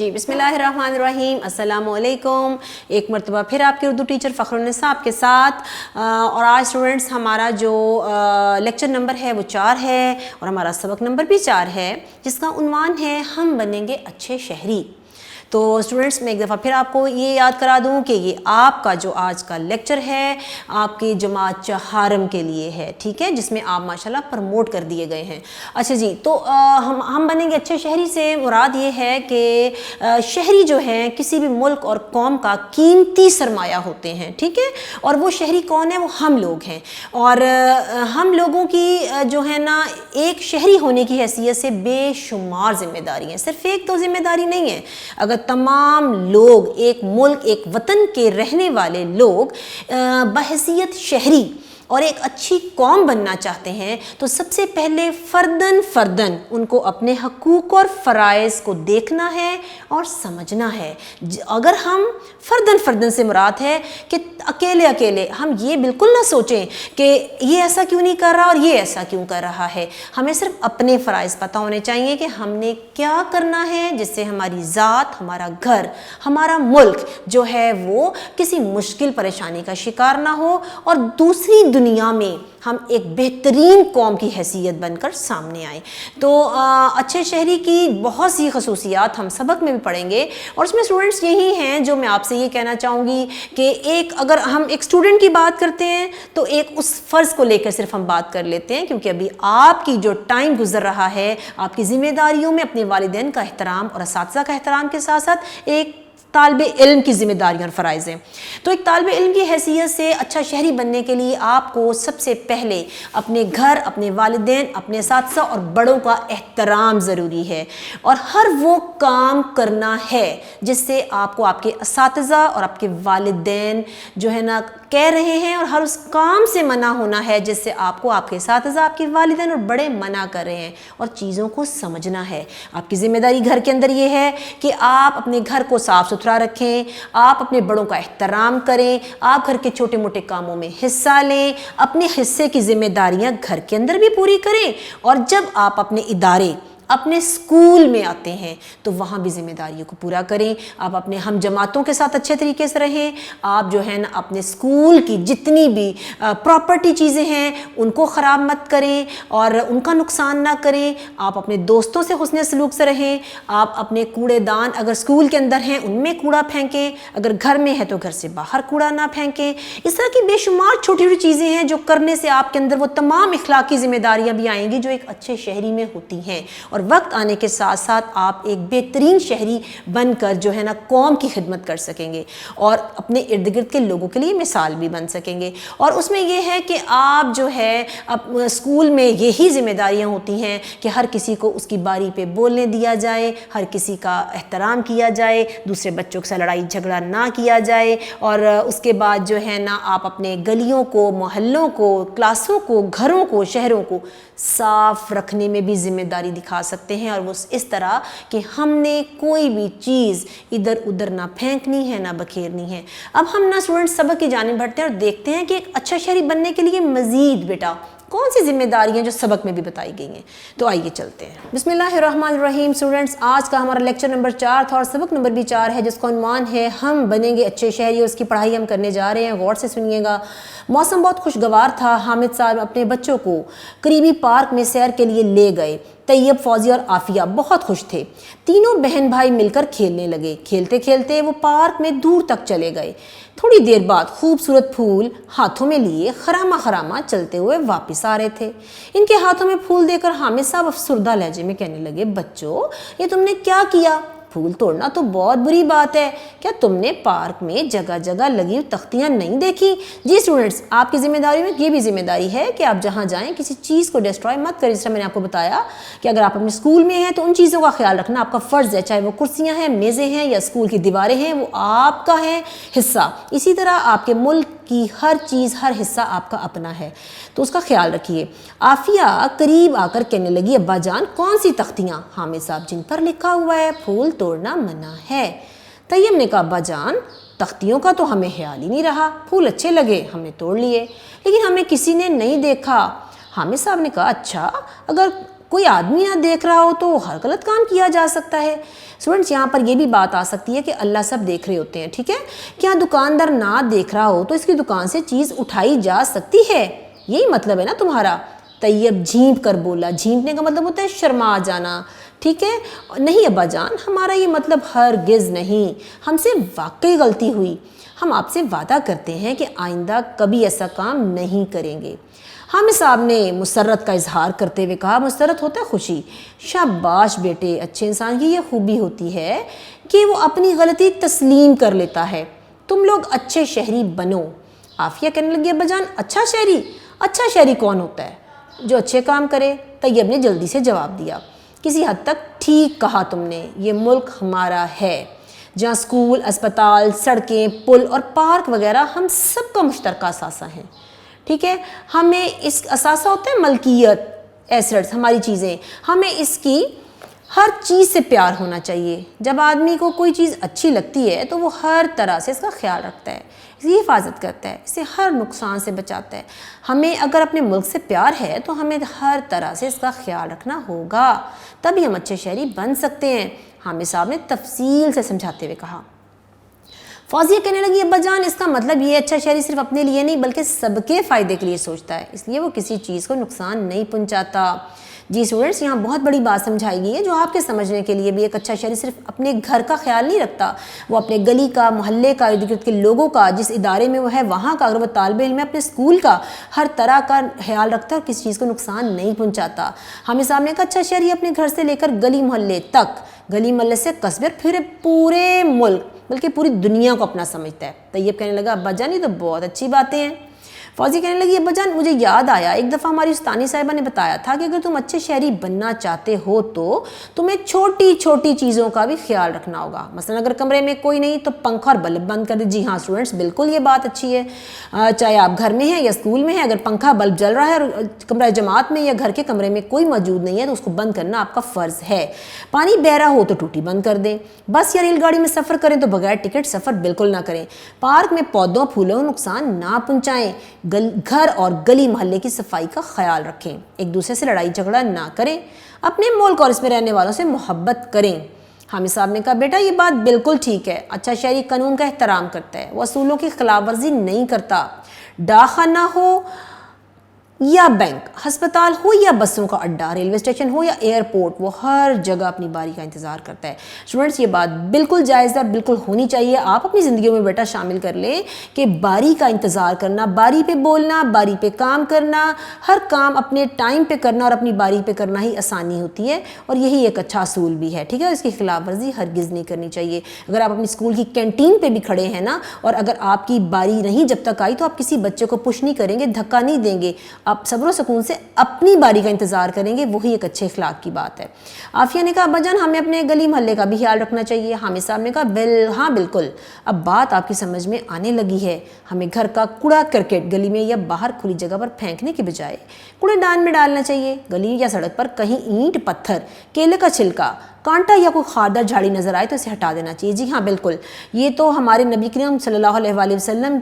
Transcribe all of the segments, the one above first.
جی بسم اللہ الرحمن الرحیم، السلام علیکم۔ ایک مرتبہ پھر آپ کے اردو ٹیچر فخر النساء آپ کے ساتھ، اور آج اسٹوڈنٹس ہمارا جو لیکچر نمبر ہے وہ 4 ہے اور ہمارا سبق نمبر بھی 4 ہے، جس کا عنوان ہے ہم بنیں گے اچھے شہری۔ تو اسٹوڈنٹس میں ایک دفعہ پھر آپ کو یہ یاد کرا دوں کہ یہ آپ کا جو آج کا لیکچر ہے آپ کی جماعت چہارم کے لیے ہے، ٹھیک ہے، جس میں آپ ماشاءاللہ پروموٹ کر دیے گئے ہیں۔ اچھا جی، تو ہم بنیں گے اچھے شہری سے مراد یہ ہے کہ شہری جو ہیں کسی بھی ملک اور قوم کا قیمتی سرمایہ ہوتے ہیں، ٹھیک ہے، اور وہ شہری کون ہے؟ وہ ہم لوگ ہیں، اور ہم لوگوں کی جو ہے نا ایک شہری ہونے کی حیثیت سے بے شمار ذمہ داری ہیں۔ صرف ایک تو ذمہ داری نہیں ہے، اگر تمام لوگ ایک ملک ایک وطن کے رہنے والے لوگ بحیثیت شہری اور ایک اچھی قوم بننا چاہتے ہیں تو سب سے پہلے فرداً ان کو اپنے حقوق اور فرائض کو دیکھنا ہے اور سمجھنا ہے۔ اگر ہم فرداً سے مراد ہے کہ اکیلے ہم یہ بالکل نہ سوچیں کہ یہ ایسا کیوں نہیں کر رہا اور یہ ایسا کیوں کر رہا ہے، ہمیں صرف اپنے فرائض پتہ ہونے چاہیے کہ ہم نے کیا کرنا ہے جس سے ہماری ذات، ہمارا گھر، ہمارا ملک جو ہے وہ کسی مشکل پریشانی کا شکار نہ ہو اور دوسری دنیا میں ہم ایک بہترین قوم کی حیثیت بن کر سامنے آئیں۔ تو اچھے شہری کی بہت سی خصوصیات ہم سبق میں بھی پڑھیں گے، اور اس میں اسٹوڈنٹس یہی ہیں جو میں آپ سے یہ کہنا چاہوں گی کہ اگر ہم ایک اسٹوڈنٹ کی بات کرتے ہیں تو ایک اس فرض کو لے کر صرف ہم بات کر لیتے ہیں، کیونکہ ابھی آپ کی جو ٹائم گزر رہا ہے آپ کی ذمہ داریوں میں اپنے والدین کا احترام اور اساتذہ کا احترام کے ساتھ ساتھ ایک طالب علم کی ذمہ داریاں اور فرائض ہیں۔ تو ایک طالب علم کی حیثیت سے اچھا شہری بننے کے لیے آپ کو سب سے پہلے اپنے گھر، اپنے والدین، اپنے اساتذہ اور بڑوں کا احترام ضروری ہے، اور ہر وہ کام کرنا ہے جس سے آپ کو آپ کے اساتذہ اور آپ کے والدین جو ہے نا کہہ رہے ہیں، اور ہر اس کام سے منع ہونا ہے جس سے آپ کو آپ کے اساتذہ، آپ کے والدین اور بڑے منع کر رہے ہیں، اور چیزوں کو سمجھنا ہے۔ آپ کی ذمہ داری گھر کے اندر یہ ہے کہ آپ اپنے گھر کو صاف ستھرا رکھیں، آپ اپنے بڑوں کا احترام کریں، آپ گھر کے چھوٹے موٹے کاموں میں حصہ لیں، اپنے حصے کی ذمہ داریاں گھر کے اندر بھی پوری کریں، اور جب آپ اپنے ادارے، اپنے اسکول میں آتے ہیں تو وہاں بھی ذمہ داریوں کو پورا کریں۔ آپ اپنے ہم جماعتوں کے ساتھ اچھے طریقے سے رہیں، آپ جو ہے نا اپنے اسکول کی جتنی بھی پراپرٹی چیزیں ہیں ان کو خراب مت کریں اور ان کا نقصان نہ کریں، آپ اپنے دوستوں سے حسن سلوک سے رہیں، آپ اپنے کوڑے دان اگر اسکول کے اندر ہیں ان میں کوڑا پھینکیں، اگر گھر میں ہے تو گھر سے باہر کوڑا نہ پھینکیں۔ اس طرح کی بے شمار چھوٹی چھوٹی چیزیں ہیں جو کرنے سے آپ کے اندر وہ تمام اخلاقی ذمہ داریاں بھی آئیں گی جو ایک اچھے شہری میں ہوتی ہیں، اور وقت آنے کے ساتھ ساتھ آپ ایک بہترین شہری بن کر جو ہے نا قوم کی خدمت کر سکیں گے اور اپنے ارد گرد کے لوگوں کے لیے مثال بھی بن سکیں گے۔ اور اس میں یہ ہے کہ آپ جو ہے اسکول میں یہی ذمہ داریاں ہوتی ہیں کہ ہر کسی کو اس کی باری پہ بولنے دیا جائے، ہر کسی کا احترام کیا جائے، دوسرے بچوں کے ساتھ لڑائی جھگڑا نہ کیا جائے، اور اس کے بعد جو ہے نا آپ اپنے گلیوں کو، محلوں کو، کلاسوں کو، گھروں کو، شہروں کو صاف رکھنے میں بھی ذمہ داری دکھا سکتے ہیں، اور وہ اس طرح کہ ہم نے کوئی بھی چیز ادھر ادھر نہ پھینکنی ہے، نہ بکھیرنی ہے۔ اب ہم نہ اسٹوڈنٹ سبق کی جانب بڑھتے ہیں اور دیکھتے ہیں کہ ایک اچھا شہری بننے کے لیے مزید بیٹا کون سی ذمہ داریاں جو سبق میں بھی بتائی گئی ہیں، تو آئیے چلتے ہیں۔ بسم اللہ الرحمن الرحیم۔ اسٹوڈنٹس آج کا ہمارا لیکچر نمبر 4 تھا اور سبق نمبر بھی 4 ہے، جس کا عنوان ہے ہم بنیں گے اچھے شہری، اور اس کی پڑھائی ہم کرنے جا رہے ہیں، غور سے سنیے گا۔ موسم بہت خوشگوار تھا، حامد صاحب اپنے بچوں کو قریبی پارک میں سیر کے لیے لے گئے۔ طیب، فوزی اور عافیہ بہت خوش تھے، تینوں بہن بھائی مل کر کھیلنے لگے۔ کھیلتے کھیلتے وہ پارک میں دور تک چلے گئے۔ تھوڑی دیر بعد خوبصورت پھول ہاتھوں میں لیے خرامہ چلتے ہوئے واپس آ رہے تھے۔ ان کے ہاتھوں میں پھول دیکھ کر حامد صاحب افسردہ لہجے میں کہنے لگے، بچوں یہ تم نے کیا کیا؟ پھول توڑنا تو بہت بری بات ہے، کیا تم نے پارک میں جگہ جگہ لگی ہوئی تختیاں نہیں دیکھی؟ جی اسٹوڈنٹس، آپ کی ذمہ داری میں یہ بھی ذمہ داری ہے کہ آپ جہاں جائیں کسی چیز کو ڈسٹرائے مت کریں۔ جس طرح میں نے آپ کو بتایا کہ اگر آپ اپنے اسکول میں ہیں تو ان چیزوں کا خیال رکھنا آپ کا فرض ہے، چاہے وہ کرسیاں ہیں، میزیں ہیں یا اسکول کی دیواریں ہیں، وہ آپ کا ہے حصہ۔ اسی طرح آپ کے ملک کی ہر چیز، ہر حصہ آپ کا اپنا ہے، تو اس کا خیال رکھیے۔ عافیہ قریب آ کر کہنے لگی، ابا جان کون سی تختیاں؟ حامد صاحب، جن پر لکھا ہوا ہے پھول توڑنا منع ہے۔ طیب نے کہا، ابا جان تختیوں کا تو ہمیں خیال ہی نہیں رہا، پھول اچھے لگے ہم نے توڑ لیے، لیکن ہمیں کسی نے نہیں دیکھا۔ حامد صاحب نے کہا اچھا اگر کوئی آدمی نہ دیکھ رہا ہو تو ہر غلط کام کیا جا سکتا ہے۔ اسٹوڈنٹس یہاں پر یہ بھی بات آ سکتی ہے کہ اللہ سب دیکھ رہے ہوتے ہیں، ٹھیک ہے، کیا دکاندار نہ دیکھ رہا ہو تو اس کی دکان سے چیز اٹھائی جا سکتی ہے؟ یہی مطلب ہے نا تمہارا۔ طیب جھینپ کر بولا، جھینپنے کا مطلب ہوتا ہے شرما جانا، ٹھیک ہے۔ نہیں ابا جان، ہمارا یہ مطلب ہرگز نہیں، ہم سے واقعی غلطی ہوئی، ہم آپ سے وعدہ کرتے ہیں کہ آئندہ کبھی ایسا کام نہیں کریں گے۔ حامد صاحب نے مسرت کا اظہار کرتے ہوئے کہا، مسرت ہوتا ہے خوشی، شاباش بیٹے، اچھے انسان کی یہ خوبی ہوتی ہے کہ وہ اپنی غلطی تسلیم کر لیتا ہے، تم لوگ اچھے شہری بنو۔ عافیہ کہنے لگی ابا جان اچھا شہری کون ہوتا ہے؟ جو اچھے کام کرے۔ طیب نے جلدی سے جواب دیا، کسی حد تک ٹھیک کہا تم نے، یہ ملک ہمارا ہے جہاں اسکول، اسپتال، سڑکیں، پل اور پارک وغیرہ ہم سب کا مشترکہ اثاثہ ہیں، ٹھیک ہے۔ ہمیں اس اثاثہ ہوتا ہے ملکیت، ایسٹس، ہماری چیزیں، ہمیں اس کی ہر چیز سے پیار ہونا چاہیے۔ جب آدمی کو کوئی چیز اچھی لگتی ہے تو وہ ہر طرح سے اس کا خیال رکھتا ہے، اس کی حفاظت کرتا ہے، اسے ہر نقصان سے بچاتا ہے۔ ہمیں اگر اپنے ملک سے پیار ہے تو ہمیں ہر طرح سے اس کا خیال رکھنا ہوگا، تبھی ہم اچھے شہری بن سکتے ہیں، حامد صاحب نے تفصیل سے سمجھاتے ہوئے کہا۔ فوزیہ کہنے لگی ابا جان اس کا مطلب یہ اچھا شہری صرف اپنے لیے نہیں بلکہ سب کے فائدے کے لیے سوچتا ہے، اس لیے وہ کسی چیز کو نقصان نہیں پہنچاتا۔ جی اسٹوڈنٹس، یہاں بہت بڑی بات سمجھائی گئی ہے جو آپ کے سمجھنے کے لیے بھی، ایک اچھا شہری صرف اپنے گھر کا خیال نہیں رکھتا، وہ اپنے گلی کا، محلے کا، ارد گرد کے لوگوں کا، جس ادارے میں وہ ہے وہاں کا، اگر وہ طالب علم ہے اپنے اسکول کا، ہر طرح کا خیال رکھتا ہے اور کسی چیز کو نقصان نہیں پہنچاتا۔ حامد صاحب نے کہا اچھا شہری اپنے گھر سے لے کر گلی محلے تک، گلی محلے سے قصبے، پھر پورے ملک بلکہ پوری دنیا کو اپنا سمجھتا ہے۔ طیب کہنے لگا ابا جان یہ تو بہت اچھی باتیں ہیں۔ فوزی کہنے لگی ابا جان مجھے یاد آیا ایک دفعہ ہماری استانی صاحبہ نے بتایا تھا کہ اگر تم اچھے شہری بننا چاہتے ہو تو تمہیں چھوٹی چھوٹی چیزوں کا بھی خیال رکھنا ہوگا، مثلا اگر کمرے میں کوئی نہیں تو پنکھا اور بلب بند کر دے۔ جی ہاں اسٹوڈنٹس، بالکل یہ بات اچھی ہے، چاہے آپ گھر میں ہیں یا اسکول میں ہیں، اگر پنکھا بلب جل رہا ہے اور کمرہ جماعت میں یا گھر کے کمرے میں کوئی موجود نہیں ہے تو اس کو بند کرنا آپ کا فرض ہے۔ پانی بہہ رہا ہو تو ٹوٹی بند کر دیں۔ بس یا ریل گاڑی میں سفر کریں تو بغیر ٹکٹ سفر بالکل نہ کریں۔ پارک میں پودوں پھولوں کو نقصان نہ پہنچائیں۔ گھر اور گلی محلے کی صفائی کا خیال رکھیں۔ ایک دوسرے سے لڑائی جھگڑا نہ کریں۔ اپنے ملک اور اس میں رہنے والوں سے محبت کریں۔ حامد صاحب نے کہا بیٹا یہ بات بالکل ٹھیک ہے، اچھا شہری قانون کا احترام کرتا ہے، وہ اصولوں کی خلاف ورزی نہیں کرتا۔ ڈاک خانہ ہو یا بینک، ہسپتال ہو یا بسوں کا اڈہ، ریلوے اسٹیشن ہو یا ایئرپورٹ، وہ ہر جگہ اپنی باری کا انتظار کرتا ہے۔ اسٹوڈنٹس یہ بات بالکل جائز ہے، بالکل ہونی چاہیے، آپ اپنی زندگیوں میں بیٹا شامل کر لیں کہ باری کا انتظار کرنا، باری پہ بولنا، باری پہ کام کرنا، ہر کام اپنے ٹائم پہ کرنا اور اپنی باری پہ کرنا ہی آسانی ہوتی ہے، اور یہی ایک اچھا اصول بھی ہے، ٹھیک ہے، اس کی خلاف ورزی ہرگز نہیں کرنی چاہیے۔ اگر آپ اپنی اسکول کی کینٹین پہ بھی کھڑے ہیں نا اور اگر آپ کی باری نہیں جب تک آئی تو آپ کسی بچے کو پش نہیں کریں گے، دھکا نہیں دیں گے، آپ صبر و سکون سے اپنی باری کا انتظار کریں گے، وہی ایک اچھے اخلاق کی بات ہے۔ عافیہ نے کہا ابا جان ہمیں اپنے گلی محلے کا بھی خیال رکھنا چاہیے۔ حامد صاحب نے کہا ہاں بالکل، اب بات آپ کی سمجھ میں آنے لگی ہے، ہمیں گھر کا کوڑا کرکٹ گلی میں یا باہر کھلی جگہ پر پھینکنے کے بجائے کوڑے دان میں ڈالنا چاہیے۔ گلی یا سڑک پر کہیں اینٹ، پتھر، کیلے کا چھلکا، کانٹا یا کوئی خاردار جھاڑی نظر آئے تو اسے ہٹا دینا چاہیے۔ جی ہاں بالکل، یہ تو ہمارے نبی کریم صلی اللہ علیہ وآلہ وسلم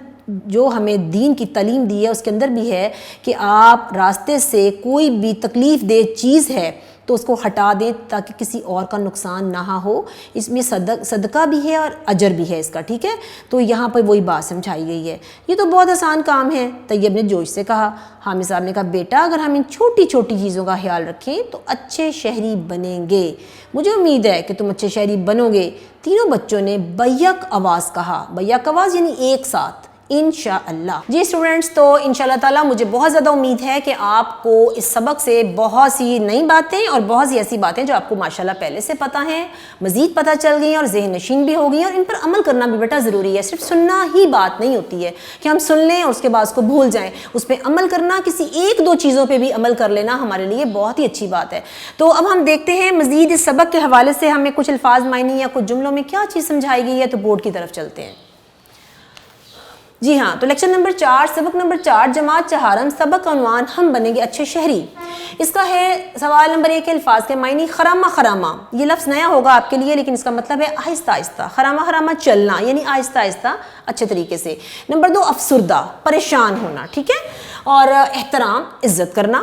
جو ہمیں دین کی تعلیم دی ہے اس کے اندر بھی ہے کہ آپ راستے سے کوئی بھی تکلیف دہ چیز ہے تو اس کو ہٹا دیں تاکہ کسی اور کا نقصان نہ ہو، اس میں صدقہ بھی ہے اور اجر بھی ہے اس کا، ٹھیک ہے، تو یہاں پر وہی بات سمجھائی گئی ہے۔ یہ تو بہت آسان کام ہے، طیب نے جوش سے کہا۔ حامد صاحب نے کہا بیٹا اگر ہم ان چھوٹی چھوٹی چیزوں کا خیال رکھیں تو اچھے شہری بنیں گے، مجھے امید ہے کہ تم اچھے شہری بنو گے۔ تینوں بچوں نے بیک آواز کہا، بیک آواز یعنی ایک ساتھ، انشاءاللہ۔ جی اسٹوڈنٹس، تو انشاءاللہ تعالیٰ مجھے بہت زیادہ امید ہے کہ آپ کو اس سبق سے بہت سی نئی باتیں اور بہت سی ایسی باتیں جو آپ کو ماشاءاللہ پہلے سے پتہ ہیں مزید پتہ چل گئی ہیں اور ذہن نشین بھی ہو گئی ہیں، اور ان پر عمل کرنا بھی بیٹا ضروری ہے۔ صرف سننا ہی بات نہیں ہوتی ہے کہ ہم سن لیں اور اس کے بعد اس کو بھول جائیں، اس پہ عمل کرنا، کسی ایک دو چیزوں پہ بھی عمل کر لینا ہمارے لیے بہت ہی اچھی بات ہے۔ تو اب ہم دیکھتے ہیں مزید اس سبق کے حوالے سے ہمیں کچھ الفاظ معنی یا کچھ جملوں میں کیا چیز سمجھائی گئی ہے، تو بورڈ کی طرف چلتے ہیں۔ جی ہاں، تو لیکچر نمبر 4، سبق نمبر 4، جماعت چہارم، سبق کا عنوان ہم بنیں گے اچھے شہری۔ اس کا ہے سوال نمبر 1 کے الفاظ کے معنی، خرامہ خرامہ، یہ لفظ نیا ہوگا آپ کے لیے لیکن اس کا مطلب ہے آہستہ آہستہ، خرامہ خرامہ چلنا یعنی آہستہ آہستہ اچھے طریقے سے۔ نمبر 2 افسردہ، پریشان ہونا، ٹھیک ہے، اور احترام، عزت کرنا۔